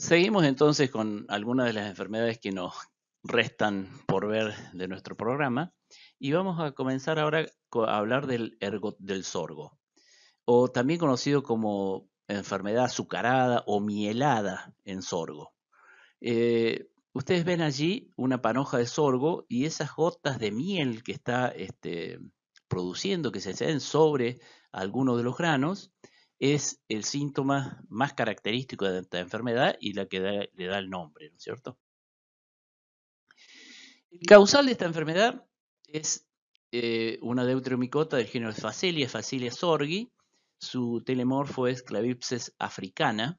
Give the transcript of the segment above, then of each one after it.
Seguimos entonces con algunas de las enfermedades que nos restan por ver de nuestro programa y vamos a comenzar ahora a hablar del ergot del sorgo, o también conocido como enfermedad azucarada o mielada en sorgo. Ustedes ven allí una panoja de sorgo y esas gotas de miel que está produciendo, que se hacen sobre algunos de los granos, es el síntoma más característico de esta enfermedad y la que le da el nombre, ¿no es cierto? El causal de esta enfermedad es una deuteromicota del género Phacelia sorgi. Su telemorfo es Clavipses africana.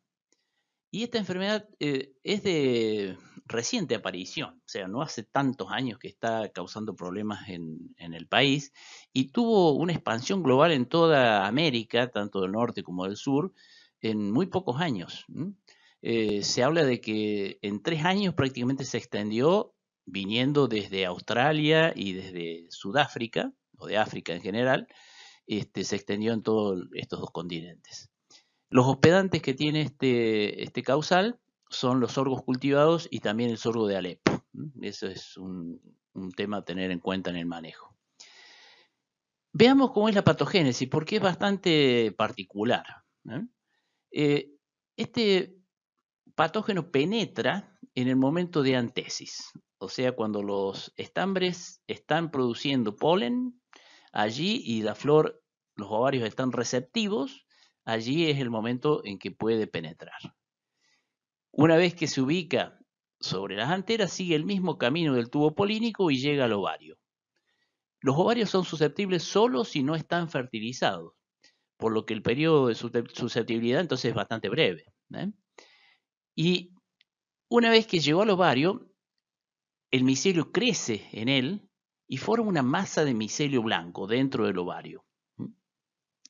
Y esta enfermedad es de reciente aparición, o sea, no hace tantos años que está causando problemas en el país y tuvo una expansión global en toda América, tanto del norte como del sur, en muy pocos años. Se habla de que en 3 años prácticamente se extendió viniendo desde Australia y desde Sudáfrica, o de África en general, se extendió en todos estos dos continentes. Los hospedantes que tiene este causal son los sorgos cultivados y también el sorgo de Alepo. Eso es un tema a tener en cuenta en el manejo. Veamos cómo es la patogénesis, porque es bastante particular. ¿eh? Este patógeno penetra en el momento de antesis, o sea, cuando los estambres están produciendo polen allí y la flor, los ovarios están receptivos, allí es el momento en que puede penetrar. Una vez que se ubica sobre las anteras, sigue el mismo camino del tubo polínico y llega al ovario. Los ovarios son susceptibles solo si no están fertilizados, por lo que el periodo de susceptibilidad entonces es bastante breve. Y una vez que llegó al ovario, el micelio crece en él y forma una masa de micelio blanco dentro del ovario.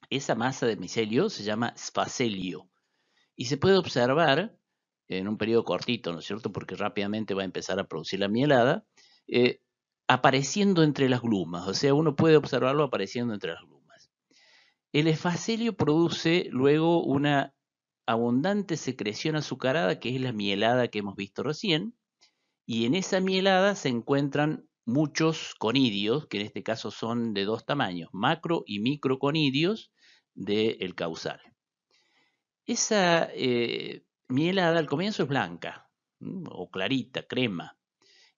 Esa masa de micelio se llama sfacelio y se puede observar en un periodo cortito, ¿no es cierto? Porque rápidamente va a empezar a producir la mielada, eh, apareciendo entre las glumas, o sea, uno puede observarlo apareciendo entre las glumas. El esfacelio produce luego una abundante secreción azucarada, que es la mielada que hemos visto recién, y en esa mielada se encuentran muchos conidios, que en este caso son de dos tamaños, macro y microconidios del causal. Esa mielada al comienzo es blanca o clarita, crema,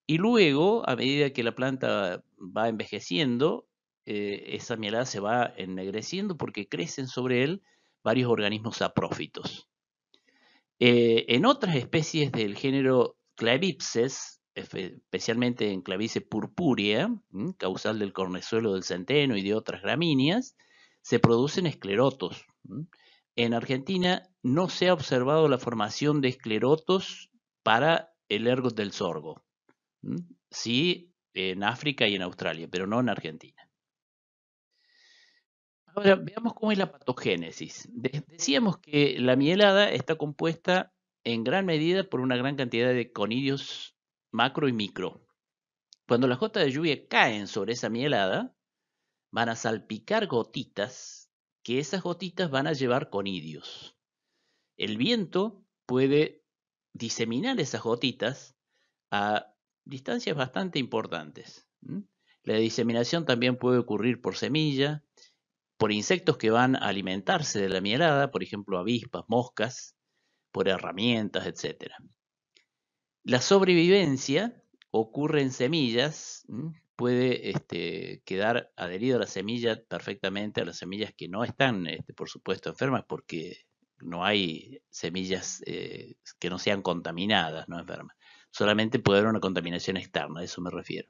y luego, a medida que la planta va envejeciendo, esa mielada se va ennegreciendo porque crecen sobre él varios organismos saprófitos. En otras especies del género Clavipses, especialmente en Clavice purpúrea, causal del cornezuelo del centeno y de otras gramíneas, se producen esclerotos. En Argentina no se ha observado la formación de esclerotos para el ergot del sorgo. Sí, en África y en Australia, pero no en Argentina. Ahora, veamos cómo es la patogénesis. Decíamos que la mielada está compuesta en gran medida por una gran cantidad de conidios macro y micro. Cuando las gotas de lluvia caen sobre esa mielada, van a salpicar gotitas, que esas gotitas van a llevar conidios. El viento puede diseminar esas gotitas a distancias bastante importantes. La diseminación también puede ocurrir por semilla, por insectos que van a alimentarse de la mielada, por ejemplo avispas, moscas, por herramientas, etc. La sobrevivencia ocurre en semillas, puede quedar adherido a la semilla perfectamente, a las semillas que no están, por supuesto, enfermas, porque no hay semillas que no sean contaminadas, no enfermas. Solamente puede haber una contaminación externa, a eso me refiero.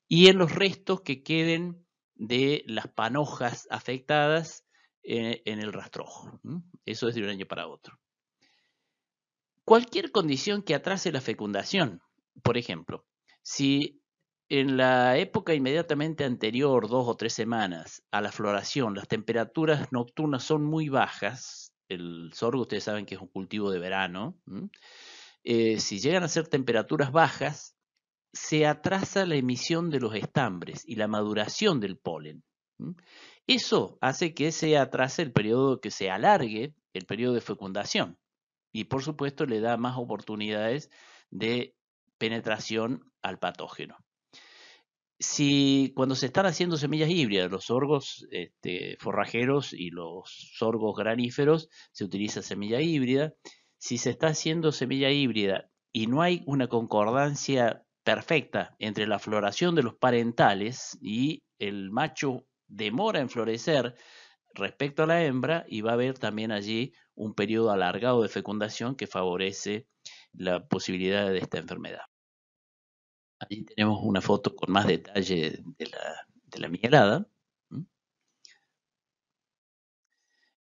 Y en los restos que queden de las panojas afectadas en el rastrojo. Eso es de un año para otro. Cualquier condición que atrase la fecundación, por ejemplo, si en la época inmediatamente anterior, 2 o 3 semanas, a la floración, las temperaturas nocturnas son muy bajas, el sorgo ustedes saben que es un cultivo de verano, si llegan a ser temperaturas bajas, se atrasa la emisión de los estambres y la maduración del polen. Eso hace que se atrase el periodo, que se alargue el periodo de fecundación. y por supuesto le da más oportunidades de penetración al patógeno. Si cuando se están haciendo semillas híbridas, los sorgos forrajeros y los sorgos graníferos, se utiliza semilla híbrida. Si se está haciendo semilla híbrida y no hay una concordancia perfecta entre la floración de los parentales y el macho demora en florecer respecto a la hembra, y va a haber también allí un periodo alargado de fecundación que favorece la posibilidad de esta enfermedad. Allí tenemos una foto con más detalle de la mielada.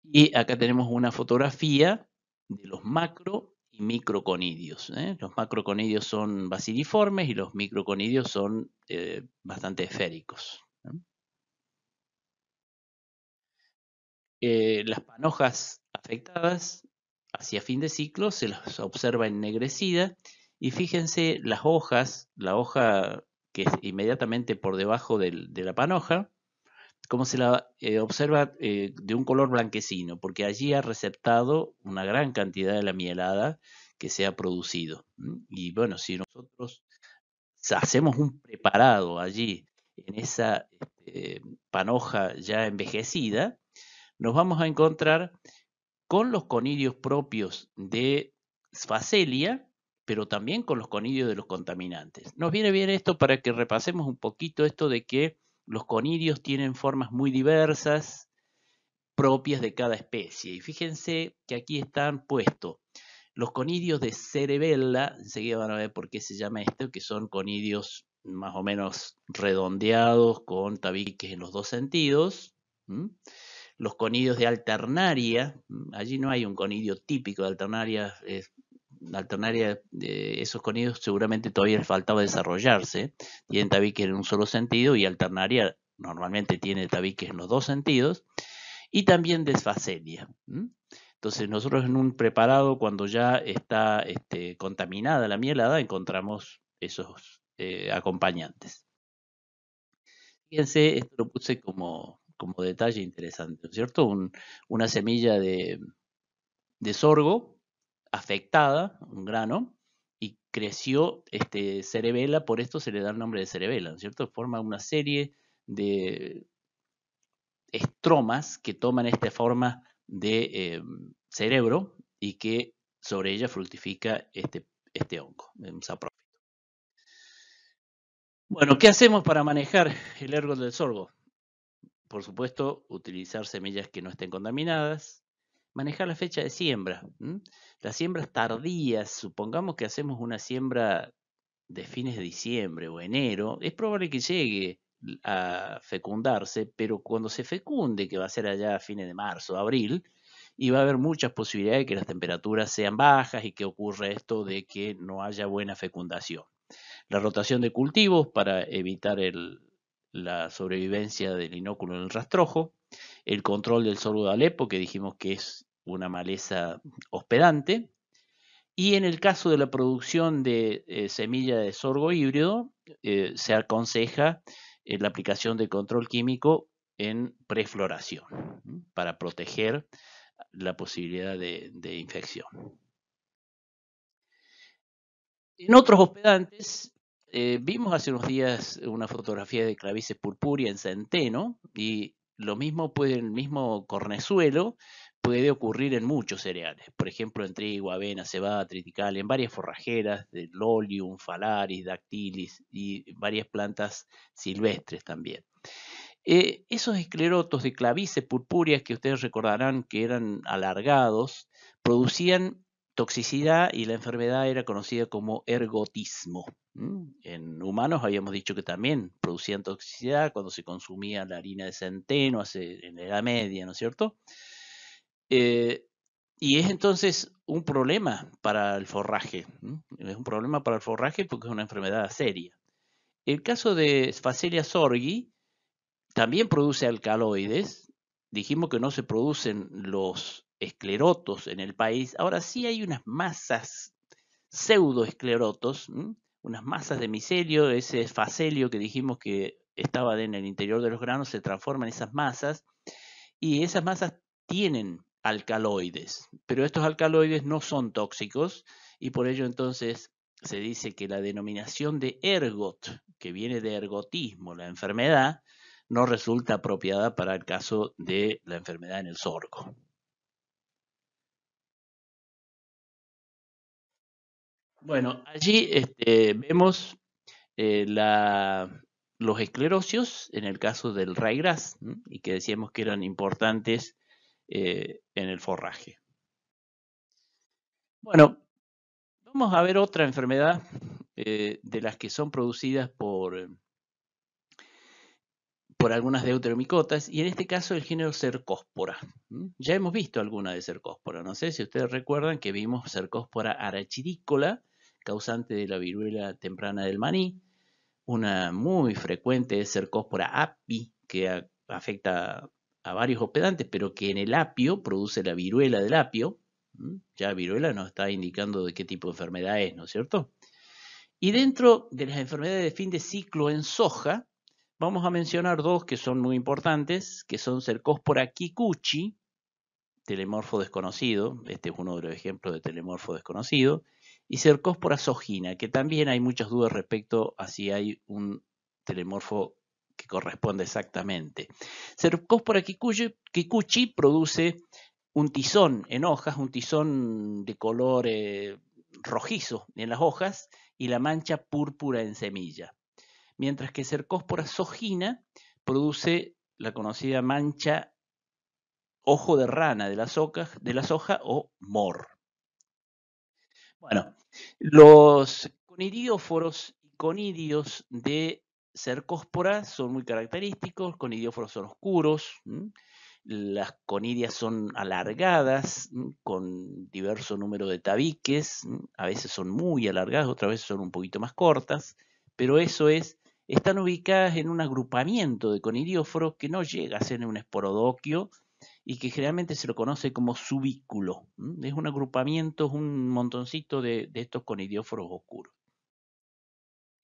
Y acá tenemos una fotografía de los macro y microconidios. Los macroconidios son basiliformes y los microconidios son bastante esféricos. Las panojas afectadas hacia fin de ciclo se las observa ennegrecida, y fíjense las hojas, la hoja que es inmediatamente por debajo de la panoja, como se la observa de un color blanquecino, porque allí ha receptado una gran cantidad de la mielada que se ha producido. Y bueno, si nosotros hacemos un preparado allí en esa panoja ya envejecida, nos vamos a encontrar con los conidios propios de Phacelia, pero también con los conidios de los contaminantes. Nos viene bien esto para que repasemos un poquito esto de que los conidios tienen formas muy diversas, propias de cada especie. Y fíjense que aquí están puestos los conidios de Cerebella, enseguida van a ver por qué se llama esto, que son conidios más o menos redondeados con tabiques en los dos sentidos. Los conidios de Alternaria, allí no hay un conidio típico de Alternaria, esos conidios seguramente todavía les faltaba desarrollarse, tienen tabiques en un solo sentido, y Alternaria normalmente tiene tabiques en los dos sentidos, y también de Phacelia. Entonces nosotros en un preparado, cuando ya está contaminada la mielada, encontramos esos acompañantes. Fíjense, esto lo puse como detalle interesante, ¿no es cierto? Una semilla de sorgo afectada, un grano, y creció cerebela, por esto se le da el nombre de cerebela, ¿no es cierto? Forma una serie de estromas que toman esta forma de cerebro, y que sobre ella fructifica este hongo, un saprófito. Bueno, ¿qué hacemos para manejar el ergo del sorgo? Por supuesto, utilizar semillas que no estén contaminadas, manejar la fecha de siembra. Las siembras tardías, supongamos que hacemos una siembra de fines de diciembre o enero, es probable que llegue a fecundarse, pero cuando se fecunde, que va a ser allá a fines de marzo, abril, y va a haber muchas posibilidades de que las temperaturas sean bajas y que ocurra esto de que no haya buena fecundación. La rotación de cultivos para evitar la sobrevivencia del inóculo en el rastrojo, el control del sorgo de Alepo, que dijimos que es una maleza hospedante, y en el caso de la producción de semilla de sorgo híbrido, se aconseja la aplicación de control químico en prefloración para proteger la posibilidad de infección. En otros hospedantes, vimos hace unos días una fotografía de Clavice purpurea en centeno, y lo mismo el mismo cornezuelo puede ocurrir en muchos cereales, por ejemplo en trigo, avena, cebada, triticale, en varias forrajeras de Lolium, Phalaris, Dactylis y varias plantas silvestres también. Esos esclerotos de Clavice purpurea, que ustedes recordarán que eran alargados, producían toxicidad, y la enfermedad era conocida como ergotismo. En humanos habíamos dicho que también producían toxicidad cuando se consumía la harina de centeno en la Edad Media, ¿no es cierto? Y es entonces un problema para el forraje. Es un problema para el forraje porque es una enfermedad seria. El caso de Phacelia sorgi también produce alcaloides. Dijimos que no se producen los esclerotos en el país. Ahora sí hay unas masas pseudoesclerotos, unas masas de micelio, ese facelio que dijimos que estaba en el interior de los granos se transforma en esas masas, y esas masas tienen alcaloides, pero estos alcaloides no son tóxicos y por ello entonces se dice que la denominación de ergot, que viene de ergotismo, la enfermedad, no resulta apropiada para el caso de la enfermedad en el sorgo. Bueno, allí vemos los esclerosios en el caso del ryegrass, y que decíamos que eran importantes en el forraje. Bueno, vamos a ver otra enfermedad de las que son producidas por algunas deuteromicotas, y en este caso el género Cercospora. Ya hemos visto alguna de Cercospora, no sé si ustedes recuerdan que vimos Cercospora arachidícola, causante de la viruela temprana del maní. Una muy frecuente es Cercospora api, que afecta a varios hospedantes, pero que en el apio produce la viruela del apio. Ya viruela nos está indicando de qué tipo de enfermedad es, ¿no es cierto? Y dentro de las enfermedades de fin de ciclo en soja, vamos a mencionar dos que son muy importantes, que son Cercospora kikuchi, telemorfo desconocido, este es uno de los ejemplos de telemorfo desconocido, y Cercospora sojina, que también hay muchas dudas respecto a si hay un telemorfo que corresponde exactamente. Cercospora kikuchi produce un tizón en hojas, un tizón de color rojizo en las hojas y la mancha púrpura en semilla. Mientras que Cercospora sojina produce la conocida mancha ojo de rana de las hojas o mor. Bueno, los conidióforos y conidios de Cercospora son muy característicos. Los conidióforos son oscuros. Las conidias son alargadas, con diverso número de tabiques. A veces son muy alargadas, otras veces son un poquito más cortas. Pero están ubicadas en un agrupamiento de conidióforos que no llega a ser un esporodoquio y que generalmente se lo conoce como subículo. Es un agrupamiento, es un montoncito de estos conidióforos oscuros.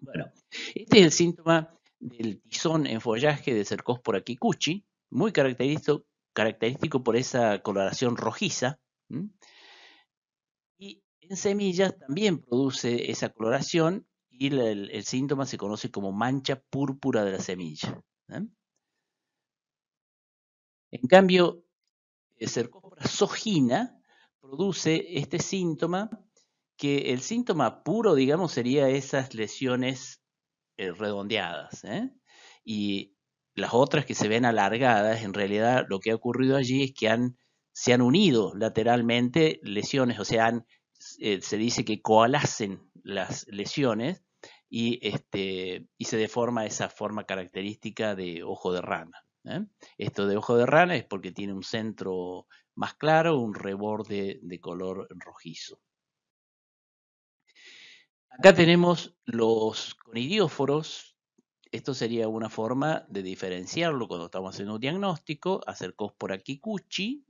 Bueno, este es el síntoma del tizón en follaje de Cercospora kikuchi, muy característico por esa coloración rojiza. Y en semillas también produce esa coloración y el síntoma se conoce como mancha púrpura de la semilla. En cambio, Cercospora sojina produce este síntoma, que el síntoma puro, digamos, sería esas lesiones redondeadas. Y las otras que se ven alargadas, en realidad lo que ha ocurrido allí es que se han unido lateralmente lesiones, o sea, se dice que coalescen las lesiones y se deforma esa forma característica de ojo de rana. Esto de ojo de rana es porque tiene un centro más claro, un reborde de color rojizo. Acá tenemos los conidióforos. Esto sería una forma de diferenciarlo cuando estamos haciendo un diagnóstico a Cercospora kikuchi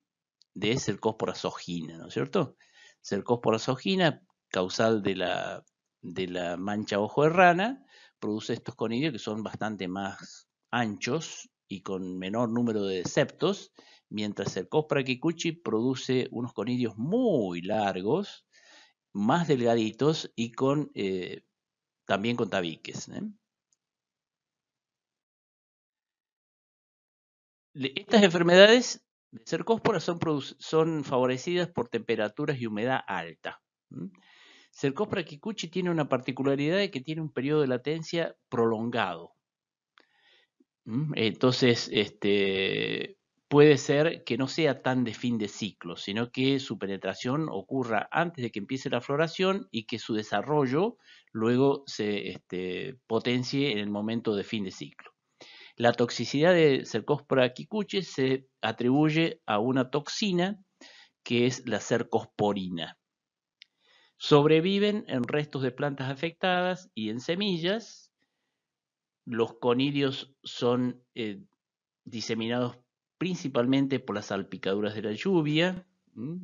de Cercospora sojina, ¿no es cierto? Cercospora sojina, causal de la mancha ojo de rana, produce estos conidios que son bastante más anchos y con menor número de septos, mientras Cercospora kikuchi produce unos conidios muy largos, más delgaditos y también con tabiques. Estas enfermedades de Cercospora son favorecidas por temperaturas y humedad alta. Cercospora kikuchi tiene una particularidad de que tiene un periodo de latencia prolongado. Entonces, puede ser que no sea tan de fin de ciclo, sino que su penetración ocurra antes de que empiece la floración y que su desarrollo luego se potencie en el momento de fin de ciclo. La toxicidad de Cercospora kikuchi se atribuye a una toxina que es la cercosporina. Sobreviven en restos de plantas afectadas y en semillas. Los conidios son diseminados principalmente por las salpicaduras de la lluvia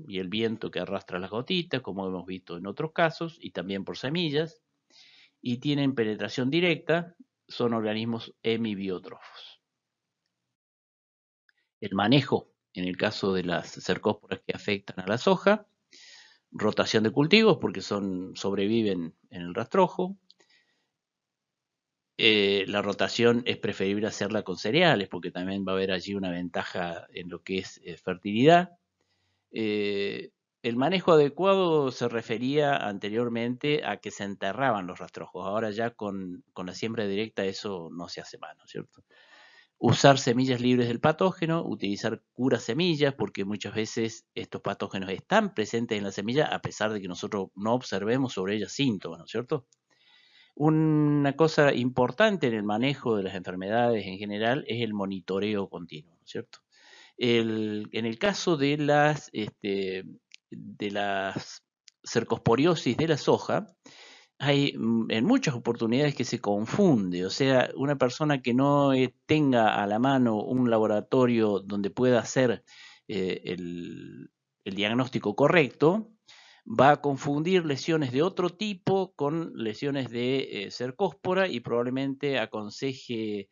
y el viento que arrastra las gotitas, como hemos visto en otros casos, y también por semillas, y tienen penetración directa, son organismos hemibiótrofos. El manejo en el caso de las cercósporas que afectan a la soja, rotación de cultivos porque sobreviven en el rastrojo. La rotación es preferible hacerla con cereales porque también va a haber allí una ventaja en lo que es fertilidad. El manejo adecuado se refería anteriormente a que se enterraban los rastrojos. Ahora ya con la siembra directa eso no se hace más, ¿no es cierto? Usar semillas libres del patógeno, utilizar curas semillas, porque muchas veces estos patógenos están presentes en la semilla a pesar de que nosotros no observemos sobre ellas síntomas, ¿no es cierto? Una cosa importante en el manejo de las enfermedades en general es el monitoreo continuo, ¿no es cierto? En el caso de las cercosporiosis de la soja, hay en muchas oportunidades que se confunde, o sea, una persona que no tenga a la mano un laboratorio donde pueda hacer el diagnóstico correcto, va a confundir lesiones de otro tipo con lesiones de cercóspora y probablemente aconseje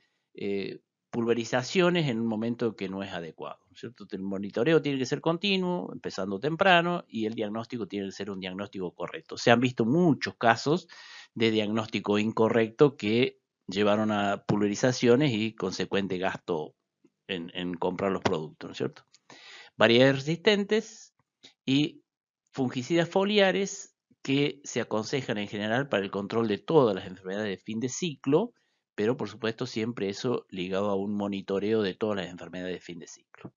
pulverizaciones en un momento que no es adecuado, ¿cierto? El monitoreo tiene que ser continuo, empezando temprano, y el diagnóstico tiene que ser un diagnóstico correcto. Se han visto muchos casos de diagnóstico incorrecto que llevaron a pulverizaciones y consecuente gasto en comprar los productos, ¿no es cierto? Variedades resistentes y fungicidas foliares que se aconsejan en general para el control de todas las enfermedades de fin de ciclo, pero por supuesto siempre eso ligado a un monitoreo de todas las enfermedades de fin de ciclo.